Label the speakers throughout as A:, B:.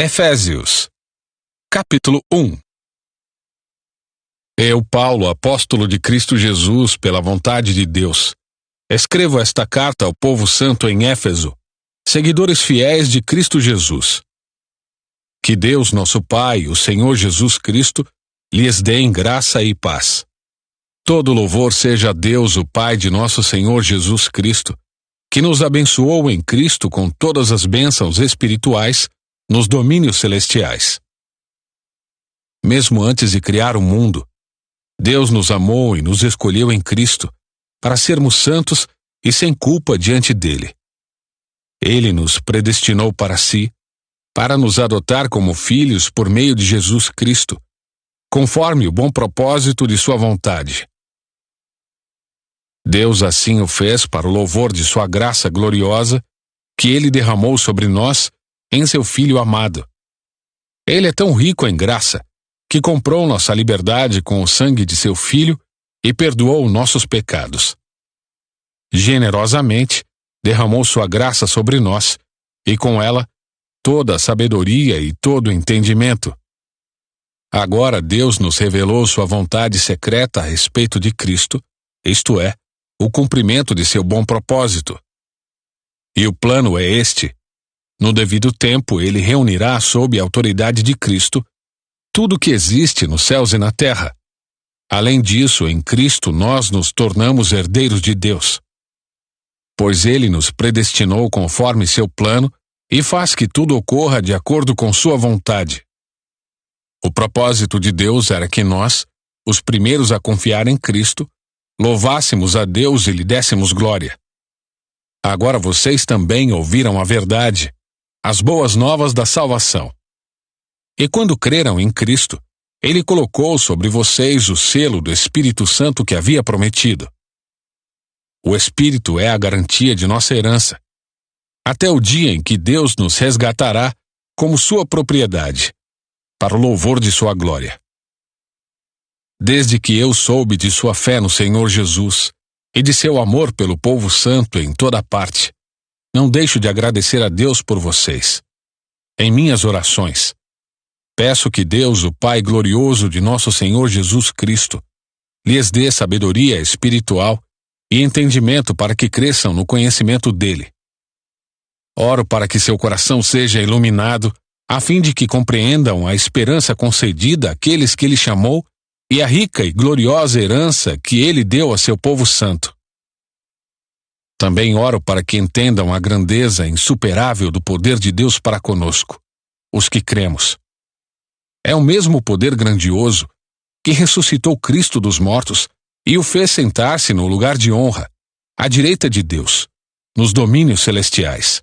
A: Efésios, capítulo 1. Eu, Paulo, apóstolo de Cristo Jesus, pela vontade de Deus, escrevo esta carta ao povo santo em Éfeso, seguidores fiéis de Cristo Jesus. Que Deus, nosso Pai, o Senhor Jesus Cristo, lhes dê graça e paz. Todo louvor seja a Deus, o Pai de nosso Senhor Jesus Cristo, que nos abençoou em Cristo com todas as bênçãos espirituais nos domínios celestiais. Mesmo antes de criar o mundo, Deus nos amou e nos escolheu em Cristo para sermos santos e sem culpa diante dele. Ele nos predestinou para si, para nos adotar como filhos por meio de Jesus Cristo, conforme o bom propósito de sua vontade. Deus assim o fez para o louvor de sua graça gloriosa, que ele derramou sobre nós em seu Filho amado. Ele é tão rico em graça, que comprou nossa liberdade com o sangue de seu Filho e perdoou nossos pecados. Generosamente, derramou sua graça sobre nós, e com ela, toda a sabedoria e todo o entendimento. Agora Deus nos revelou sua vontade secreta a respeito de Cristo, isto é, o cumprimento de seu bom propósito. E o plano é este: no devido tempo, ele reunirá sob a autoridade de Cristo tudo o que existe nos céus e na terra. Além disso, em Cristo nós nos tornamos herdeiros de Deus. Pois ele nos predestinou conforme seu plano e faz que tudo ocorra de acordo com sua vontade. O propósito de Deus era que nós, os primeiros a confiar em Cristo, louvássemos a Deus e lhe dessemos glória. Agora vocês também ouviram a verdade, as boas novas da salvação. E quando creram em Cristo, ele colocou sobre vocês o selo do Espírito Santo que havia prometido. O Espírito é a garantia de nossa herança, até o dia em que Deus nos resgatará como sua propriedade, para o louvor de sua glória. Desde que eu soube de sua fé no Senhor Jesus e de seu amor pelo povo santo em toda parte, não deixo de agradecer a Deus por vocês. Em minhas orações, peço que Deus, o Pai glorioso de nosso Senhor Jesus Cristo, lhes dê sabedoria espiritual e entendimento para que cresçam no conhecimento dele. Oro para que seu coração seja iluminado, a fim de que compreendam a esperança concedida àqueles que ele chamou e a rica e gloriosa herança que ele deu a seu povo santo. Também oro para que entendam a grandeza insuperável do poder de Deus para conosco, os que cremos. É o mesmo poder grandioso que ressuscitou Cristo dos mortos e o fez sentar-se no lugar de honra, à direita de Deus, nos domínios celestiais.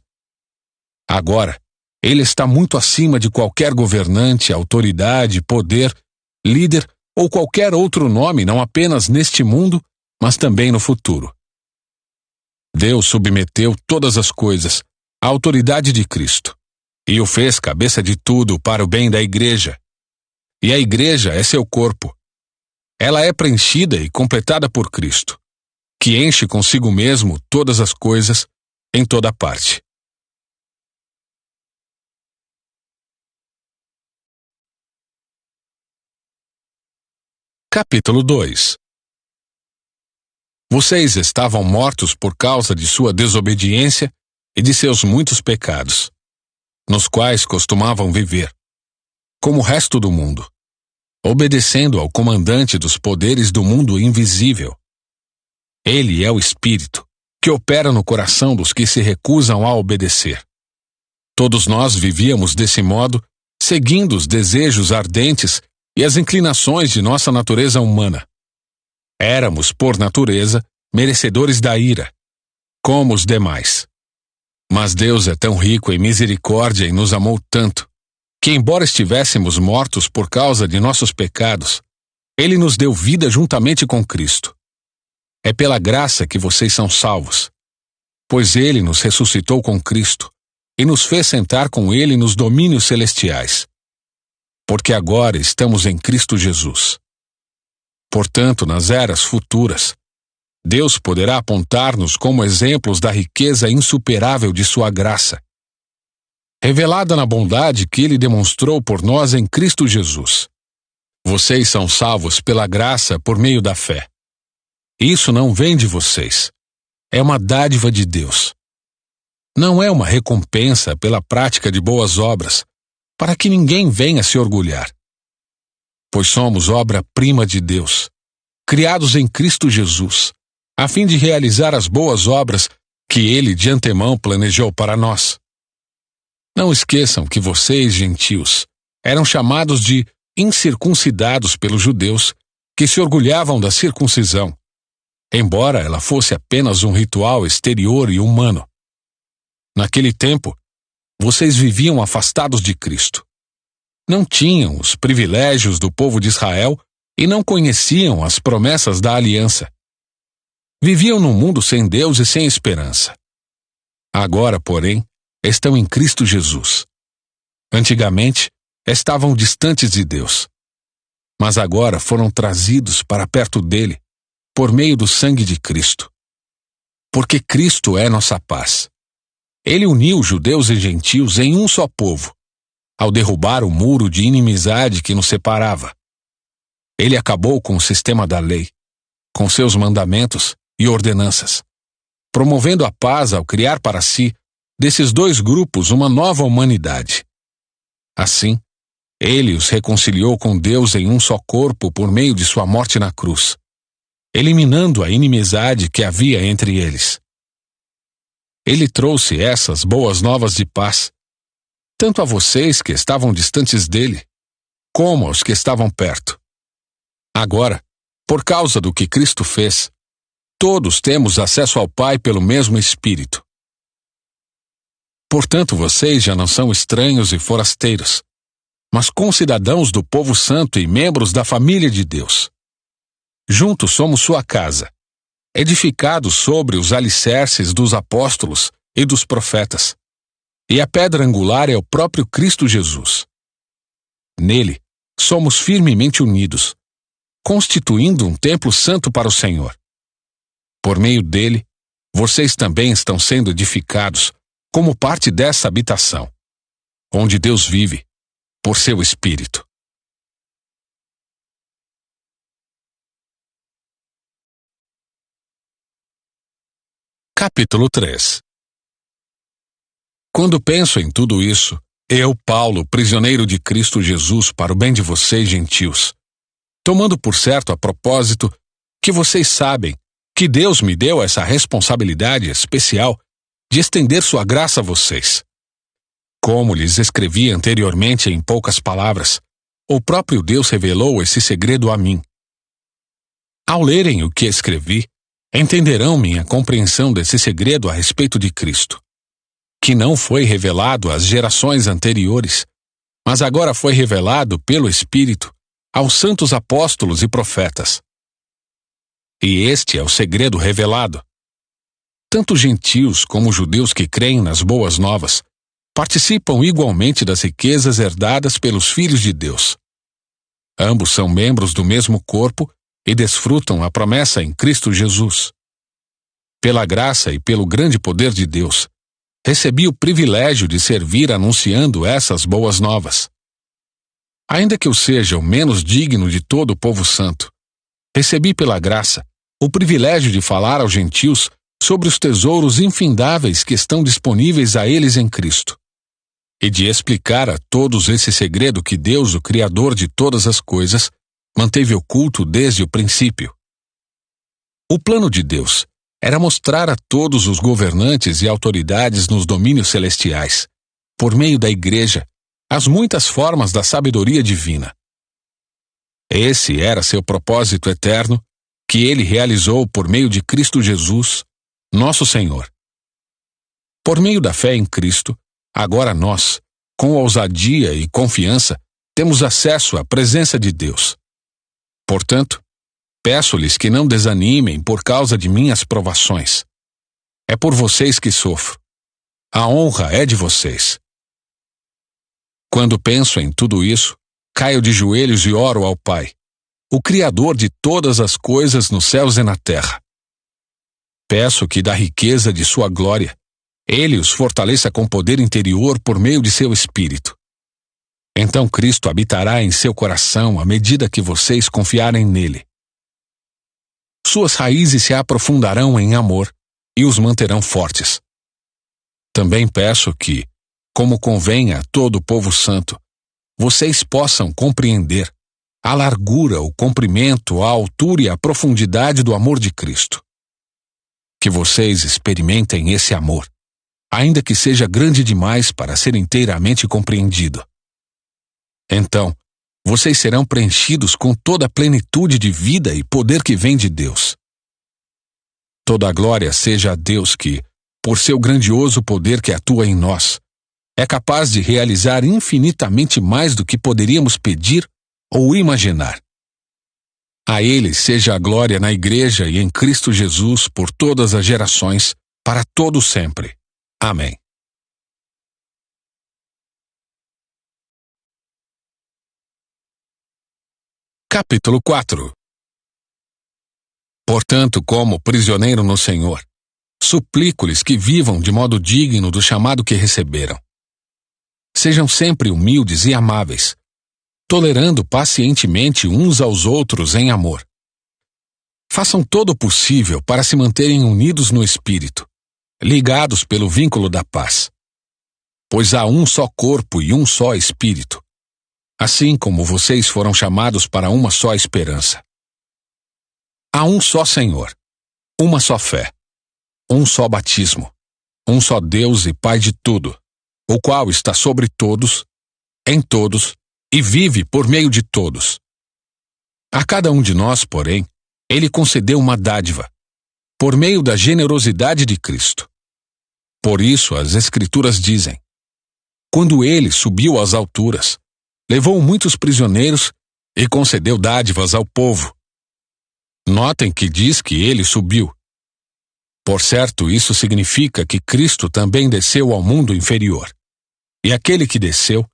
A: Agora, ele está muito acima de qualquer governante, autoridade, poder, líder ou qualquer outro nome, não apenas neste mundo, mas também no futuro. Deus submeteu todas as coisas à autoridade de Cristo e o fez cabeça de tudo para o bem da igreja. E a igreja é seu corpo. Ela é preenchida e completada por Cristo, que enche consigo mesmo todas as coisas em toda parte. Capítulo 2. Vocês estavam mortos por causa de sua desobediência e de seus muitos pecados, nos quais costumavam viver, como o resto do mundo, obedecendo ao comandante dos poderes do mundo invisível. Ele é o Espírito, que opera no coração dos que se recusam a obedecer. Todos nós vivíamos desse modo, seguindo os desejos ardentes e as inclinações de nossa natureza humana. Éramos, por natureza, merecedores da ira, como os demais. Mas Deus é tão rico em misericórdia e nos amou tanto, que embora estivéssemos mortos por causa de nossos pecados, ele nos deu vida juntamente com Cristo. É pela graça que vocês são salvos, pois ele nos ressuscitou com Cristo e nos fez sentar com ele nos domínios celestiais. Porque agora estamos em Cristo Jesus. Portanto, nas eras futuras, Deus poderá apontar-nos como exemplos da riqueza insuperável de sua graça. revelada na bondade que Ele demonstrou por nós em Cristo Jesus. Vocês são salvos pela graça por meio da fé. Isso não vem de vocês. É uma dádiva de Deus. Não é uma recompensa pela prática de boas obras, para que ninguém venha se orgulhar. Pois somos obra-prima de Deus, criados em Cristo Jesus, a fim de realizar as boas obras que Ele de antemão planejou para nós. Não esqueçam que vocês, gentios, eram chamados de incircuncidados pelos judeus, que se orgulhavam da circuncisão, embora ela fosse apenas um ritual exterior e humano. Naquele tempo, vocês viviam afastados de Cristo. Não tinham os privilégios do povo de Israel e não conheciam as promessas da aliança. Viviam num mundo sem Deus e sem esperança. Agora, porém, estão em Cristo Jesus. Antigamente, estavam distantes de Deus, mas agora foram trazidos para perto dele, por meio do sangue de Cristo. Porque Cristo é nossa paz. Ele uniu judeus e gentios em um só povo, ao derrubar o muro de inimizade que nos separava. Ele acabou com o sistema da lei, com seus mandamentos e ordenanças, promovendo a paz ao criar para si, desses dois grupos, uma nova humanidade. Assim, ele os reconciliou com Deus em um só corpo por meio de sua morte na cruz, eliminando a inimizade que havia entre eles. Ele trouxe essas boas novas de paz, tanto a vocês que estavam distantes dele, como aos que estavam perto. Agora, por causa do que Cristo fez, todos temos acesso ao Pai pelo mesmo Espírito. Portanto, vocês já não são estranhos e forasteiros, mas concidadãos do povo santo e membros da família de Deus. Juntos somos sua casa, edificados sobre os alicerces dos apóstolos e dos profetas, e a pedra angular é o próprio Cristo Jesus. Nele, somos firmemente unidos, constituindo um templo santo para o Senhor. Por meio dele, vocês também estão sendo edificados como parte dessa habitação, onde Deus vive, por seu Espírito. Capítulo 3. Quando penso em tudo isso, eu, Paulo, prisioneiro de Cristo Jesus para o bem de vocês, gentios, tomando por certo a propósito que vocês sabem que Deus me deu essa responsabilidade especial de estender sua graça a vocês. Como lhes escrevi anteriormente em poucas palavras, o próprio Deus revelou esse segredo a mim. Ao lerem o que escrevi, entenderão minha compreensão desse segredo a respeito de Cristo, que não foi revelado às gerações anteriores, mas agora foi revelado pelo Espírito aos santos apóstolos e profetas. E este é o segredo revelado. Tanto gentios como judeus que creem nas boas novas participam igualmente das riquezas herdadas pelos filhos de Deus. Ambos são membros do mesmo corpo e desfrutam a promessa em Cristo Jesus. Pela graça e pelo grande poder de Deus, recebi o privilégio de servir anunciando essas boas novas. Ainda que eu seja o menos digno de todo o povo santo, recebi pela graça o privilégio de falar aos gentios sobre os tesouros infindáveis que estão disponíveis a eles em Cristo, e de explicar a todos esse segredo que Deus, o Criador de todas as coisas, manteve oculto desde o princípio. O plano de Deus era mostrar a todos os governantes e autoridades nos domínios celestiais, por meio da Igreja, as muitas formas da sabedoria divina. Esse era seu propósito eterno, que ele realizou por meio de Cristo Jesus, nosso Senhor. Por meio da fé em Cristo, agora nós, com ousadia e confiança, temos acesso à presença de Deus. Portanto, peço-lhes que não desanimem por causa de minhas provações. É por vocês que sofro. A honra é de vocês. Quando penso em tudo isso, caio de joelhos e oro ao Pai, o Criador de todas as coisas nos céus e na terra. Peço que da riqueza de sua glória Ele os fortaleça com poder interior por meio de seu Espírito. Então Cristo habitará em seu coração à medida que vocês confiarem nele. Suas raízes se aprofundarão em amor e os manterão fortes. Também peço que, como convém a todo o povo santo, vocês possam compreender a largura, o comprimento, a altura e a profundidade do amor de Cristo. Que vocês experimentem esse amor, ainda que seja grande demais para ser inteiramente compreendido. Então, vocês serão preenchidos com toda a plenitude de vida e poder que vem de Deus. Toda a glória seja a Deus que, por seu grandioso poder que atua em nós, é capaz de realizar infinitamente mais do que poderíamos pedir ou imaginar. A Ele seja a glória na Igreja e em Cristo Jesus por todas as gerações, para todo sempre. Amém. Capítulo 4. Portanto, como prisioneiro no Senhor, suplico-lhes que vivam de modo digno do chamado que receberam. Sejam sempre humildes e amáveis, tolerando pacientemente uns aos outros em amor. Façam todo o possível para se manterem unidos no Espírito, ligados pelo vínculo da paz. Pois há um só corpo e um só Espírito, assim como vocês foram chamados para uma só esperança. Há um só Senhor, uma só fé, um só batismo, um só Deus e Pai de tudo, o qual está sobre todos, em todos e vive por meio de todos. A cada um de nós, porém, Ele concedeu uma dádiva, por meio da generosidade de Cristo. Por isso as Escrituras dizem: quando Ele subiu às alturas, levou muitos prisioneiros e concedeu dádivas ao povo. Notem que diz que Ele subiu. Por certo, isso significa que Cristo também desceu ao mundo inferior. E aquele que desceu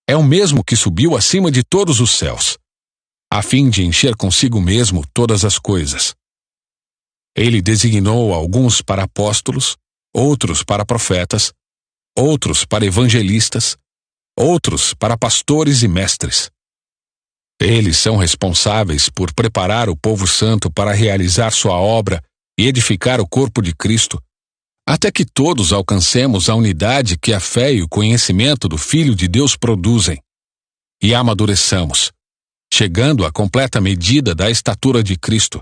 A: é o mesmo que subiu acima de todos os céus, a fim de encher consigo mesmo todas as coisas. Ele designou alguns para apóstolos, outros para profetas, outros para evangelistas, outros para pastores e mestres. Eles são responsáveis por preparar o povo santo para realizar sua obra e edificar o corpo de Cristo, até que todos alcancemos a unidade que a fé e o conhecimento do Filho de Deus produzem, e amadureçamos, chegando à completa medida da estatura de Cristo.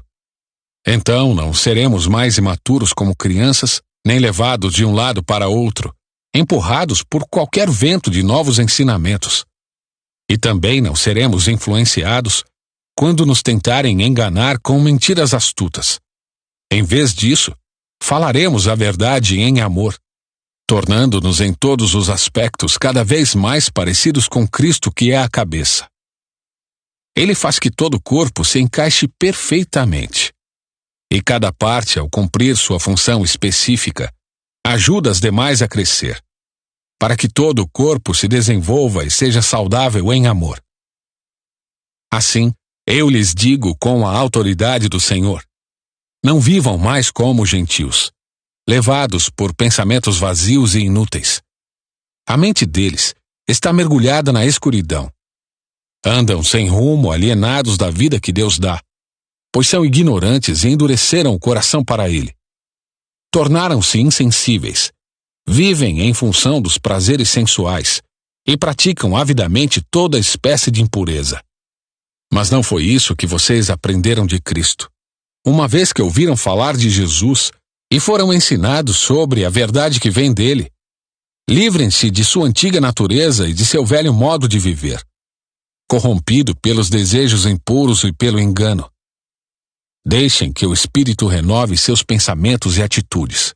A: Então não seremos mais imaturos como crianças, nem levados de um lado para outro, empurrados por qualquer vento de novos ensinamentos. E também não seremos influenciados quando nos tentarem enganar com mentiras astutas. Em vez disso, falaremos a verdade em amor, tornando-nos em todos os aspectos cada vez mais parecidos com Cristo, que é a cabeça. Ele faz que todo o corpo se encaixe perfeitamente. E cada parte, ao cumprir sua função específica, ajuda as demais a crescer, para que todo o corpo se desenvolva e seja saudável em amor. Assim, eu lhes digo com a autoridade do Senhor: não vivam mais como gentios, levados por pensamentos vazios e inúteis. A mente deles está mergulhada na escuridão. Andam sem rumo, alienados da vida que Deus dá, pois são ignorantes e endureceram o coração para Ele. Tornaram-se insensíveis, vivem em função dos prazeres sensuais e praticam avidamente toda espécie de impureza. Mas não foi isso que vocês aprenderam de Cristo, uma vez que ouviram falar de Jesus e foram ensinados sobre a verdade que vem dele. Livrem-se de sua antiga natureza e de seu velho modo de viver, corrompido pelos desejos impuros e pelo engano. Deixem que o Espírito renove seus pensamentos e atitudes,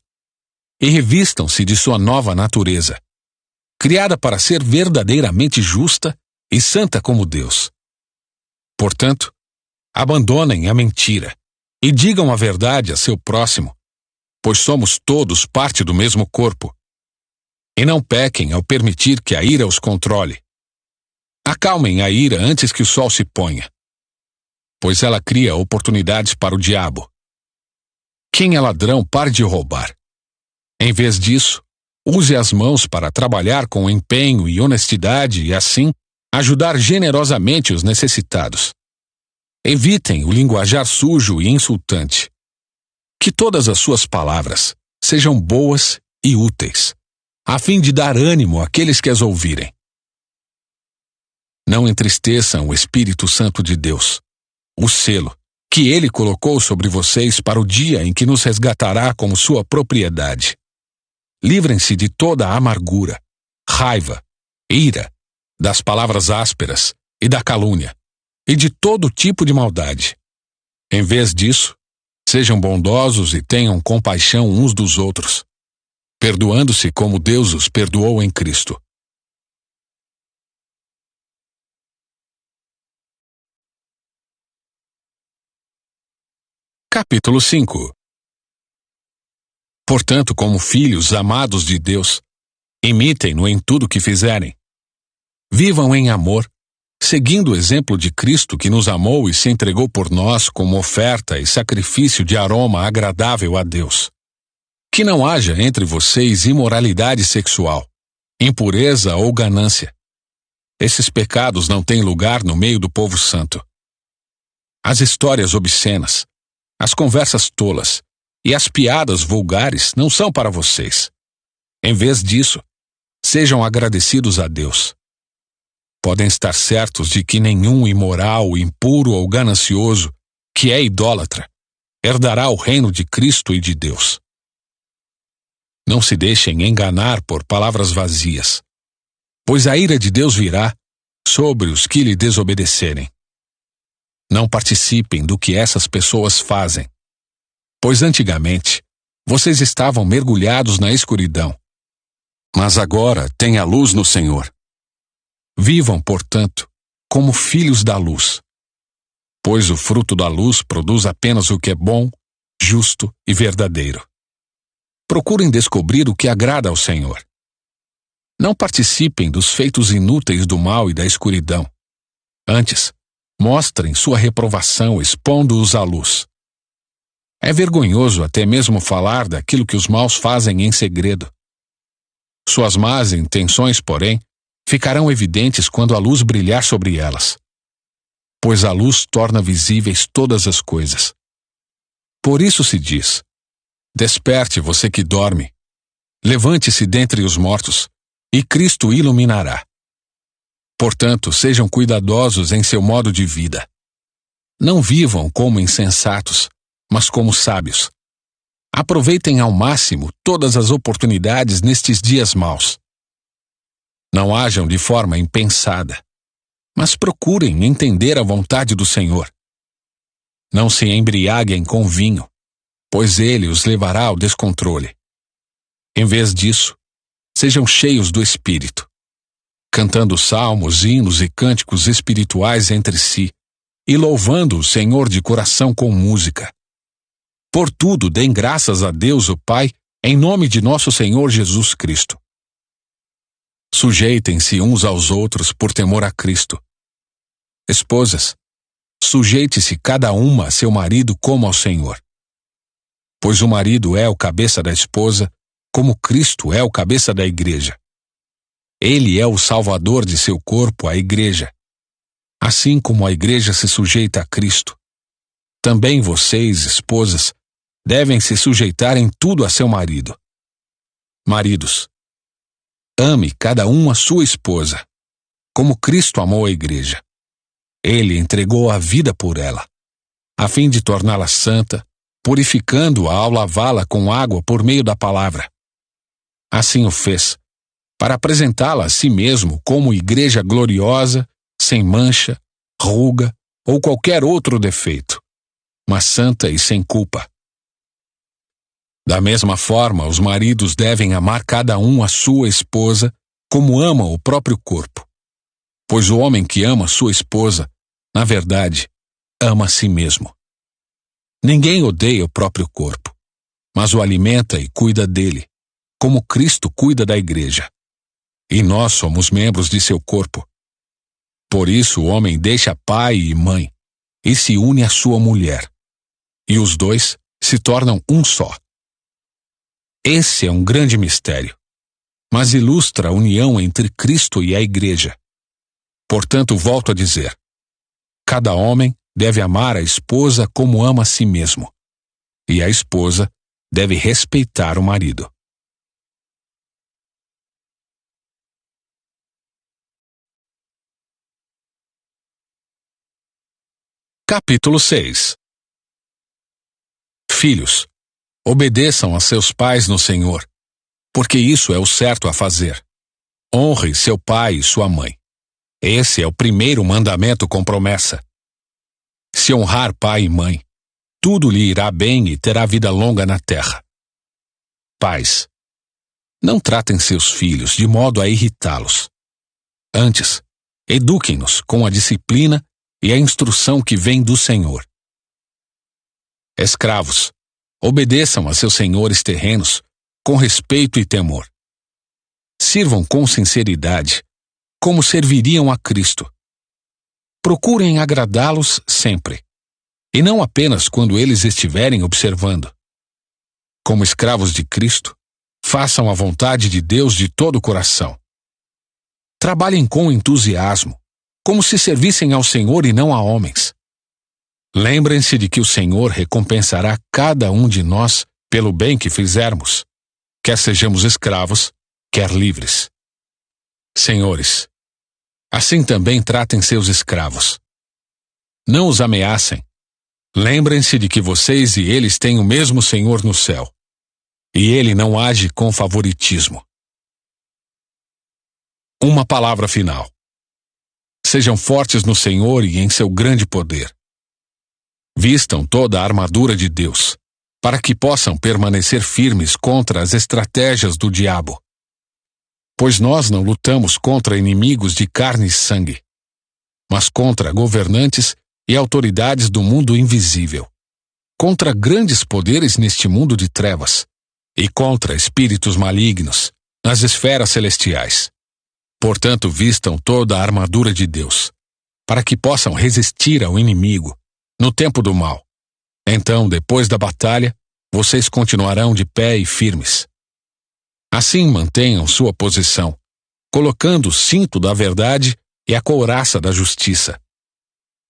A: e revistam-se de sua nova natureza, criada para ser verdadeiramente justa e santa como Deus. Portanto, abandonem a mentira e digam a verdade a seu próximo, pois somos todos parte do mesmo corpo. E não pequem ao permitir que a ira os controle. Acalmem a ira antes que o sol se ponha, pois ela cria oportunidades para o diabo. Quem é ladrão, pare de roubar. Em vez disso, Use as mãos para trabalhar com empenho e honestidade e, assim, ajudar generosamente os necessitados. Evitem o linguajar sujo e insultante. Que todas as suas palavras sejam boas e úteis, a fim de dar ânimo àqueles que as ouvirem. Não entristeçam o Espírito Santo de Deus, o selo que Ele colocou sobre vocês para o dia em que nos resgatará como sua propriedade. Livrem-se de toda a amargura, raiva, ira, das palavras ásperas e da calúnia, e de todo tipo de maldade. Em vez disso, sejam bondosos e tenham compaixão uns dos outros, perdoando-se como Deus os perdoou em Cristo. Capítulo 5. Portanto, como filhos amados de Deus, imitem-no em tudo que fizerem. Vivam em amor, seguindo o exemplo de Cristo que nos amou e se entregou por nós como oferta e sacrifício de aroma agradável a Deus. Que não haja entre vocês imoralidade sexual, impureza ou ganância. Esses pecados não têm lugar no meio do povo santo. As histórias obscenas, as conversas tolas e as piadas vulgares não são para vocês. Em vez disso, sejam agradecidos a Deus. Podem estar certos de que nenhum imoral, impuro ou ganancioso, que é idólatra, herdará o reino de Cristo e de Deus. Não se deixem enganar por palavras vazias, pois a ira de Deus virá sobre os que lhe desobedecerem. Não participem do que essas pessoas fazem, pois antigamente vocês estavam mergulhados na escuridão, mas agora têm a luz no Senhor. Vivam, portanto, como filhos da luz, pois o fruto da luz produz apenas o que é bom, justo e verdadeiro. Procurem descobrir o que agrada ao Senhor. Não participem dos feitos inúteis do mal e da escuridão. Antes, mostrem sua reprovação expondo-os à luz. É vergonhoso até mesmo falar daquilo que os maus fazem em segredo. Suas más intenções, porém, ficarão evidentes quando a luz brilhar sobre elas, pois a luz torna visíveis todas as coisas. Por isso se diz: desperte você que dorme, levante-se dentre os mortos, e Cristo iluminará. Portanto, sejam cuidadosos em seu modo de vida. Não vivam como insensatos, mas como sábios. Aproveitem ao máximo todas as oportunidades nestes dias maus. Não hajam de forma impensada, mas procurem entender a vontade do Senhor. Não se embriaguem com vinho, pois ele os levará ao descontrole. Em vez disso, sejam cheios do Espírito, cantando salmos, hinos e cânticos espirituais entre si, e louvando o Senhor de coração com música. Por tudo, deem graças a Deus o Pai, em nome de nosso Senhor Jesus Cristo. Sujeitem-se uns aos outros por temor a Cristo. Esposas, sujeite-se cada uma a seu marido como ao Senhor. Pois o marido é o cabeça da esposa, como Cristo é o cabeça da igreja. Ele é o salvador de seu corpo, a igreja. Assim como a igreja se sujeita a Cristo, também vocês, esposas, devem se sujeitar em tudo a seu marido. Maridos, ame cada um a sua esposa, como Cristo amou a igreja. Ele entregou a vida por ela, a fim de torná-la santa, purificando-a ao lavá-la com água por meio da palavra. Assim o fez, para apresentá-la a si mesmo como igreja gloriosa, sem mancha, ruga ou qualquer outro defeito, mas santa e sem culpa. Da mesma forma, os maridos devem amar cada um a sua esposa como amam o próprio corpo. Pois o homem que ama sua esposa, na verdade, ama a si mesmo. Ninguém odeia o próprio corpo, mas o alimenta e cuida dele, como Cristo cuida da igreja. E nós somos membros de seu corpo. Por isso o homem deixa pai e mãe, e se une à sua mulher, e os dois se tornam um só. Esse é um grande mistério, mas ilustra a união entre Cristo e a Igreja. Portanto, volto a dizer: cada homem deve amar a esposa como ama a si mesmo, e a esposa deve respeitar o marido. Capítulo 6. Filhos, obedeçam a seus pais no Senhor, porque isso é o certo a fazer. Honre seu pai e sua mãe. Esse é o primeiro mandamento com promessa. Se honrar pai e mãe, tudo lhe irá bem e terá vida longa na terra. Pais, não tratem seus filhos de modo a irritá-los. Antes, eduquem-nos com a disciplina e a instrução que vem do Senhor. Escravos, obedeçam a seus senhores terrenos com respeito e temor. Sirvam com sinceridade, como serviriam a Cristo. Procurem agradá-los sempre, e não apenas quando eles estiverem observando. Como escravos de Cristo, façam a vontade de Deus de todo o coração. Trabalhem com entusiasmo, como se servissem ao Senhor e não a homens. Lembrem-se de que o Senhor recompensará cada um de nós pelo bem que fizermos, quer sejamos escravos, quer livres. Senhores, assim também tratem seus escravos. Não os ameacem. Lembrem-se de que vocês e eles têm o mesmo Senhor no céu, e Ele não age com favoritismo. Uma palavra final. Sejam fortes no Senhor e em seu grande poder. Vistam toda a armadura de Deus, para que possam permanecer firmes contra as estratégias do diabo. Pois nós não lutamos contra inimigos de carne e sangue, mas contra governantes e autoridades do mundo invisível, contra grandes poderes neste mundo de trevas, e contra espíritos malignos nas esferas celestiais. Portanto, vistam toda a armadura de Deus, para que possam resistir ao inimigo no tempo do mal. Então, depois da batalha, vocês continuarão de pé e firmes. Assim mantenham sua posição, colocando o cinto da verdade e a couraça da justiça.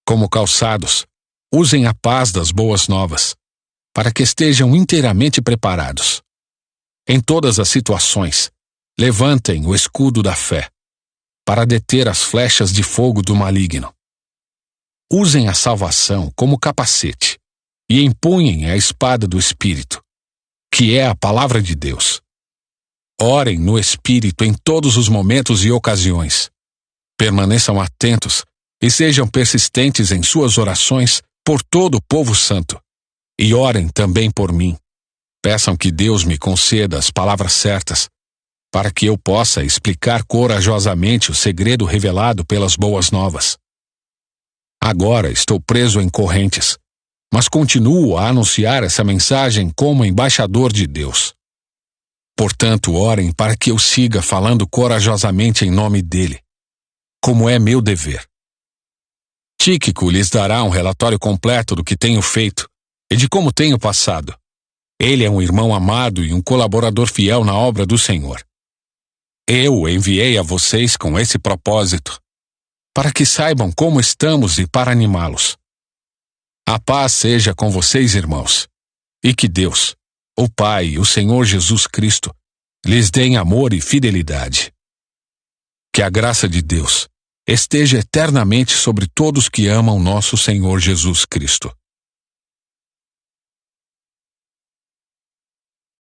A: Como calçados, usem a paz das boas novas, para que estejam inteiramente preparados. Em todas as situações, levantem o escudo da fé, para deter as flechas de fogo do maligno. Usem a salvação como capacete e empunhem a espada do Espírito, que é a palavra de Deus. Orem no Espírito em todos os momentos e ocasiões. Permaneçam atentos e sejam persistentes em suas orações por todo o povo santo. E orem também por mim. Peçam que Deus me conceda as palavras certas, para que eu possa explicar corajosamente o segredo revelado pelas boas novas. Agora estou preso em correntes, mas continuo a anunciar essa mensagem como embaixador de Deus. Portanto, orem para que eu siga falando corajosamente em nome dele, como é meu dever. Tíquico lhes dará um relatório completo do que tenho feito e de como tenho passado. Ele é um irmão amado e um colaborador fiel na obra do Senhor. Eu o enviei a vocês com esse propósito, para que saibam como estamos e para animá-los. A paz seja com vocês, irmãos, e que Deus, o Pai e o Senhor Jesus Cristo, lhes deem amor e fidelidade. Que a graça de Deus esteja eternamente sobre todos que amam nosso Senhor Jesus Cristo.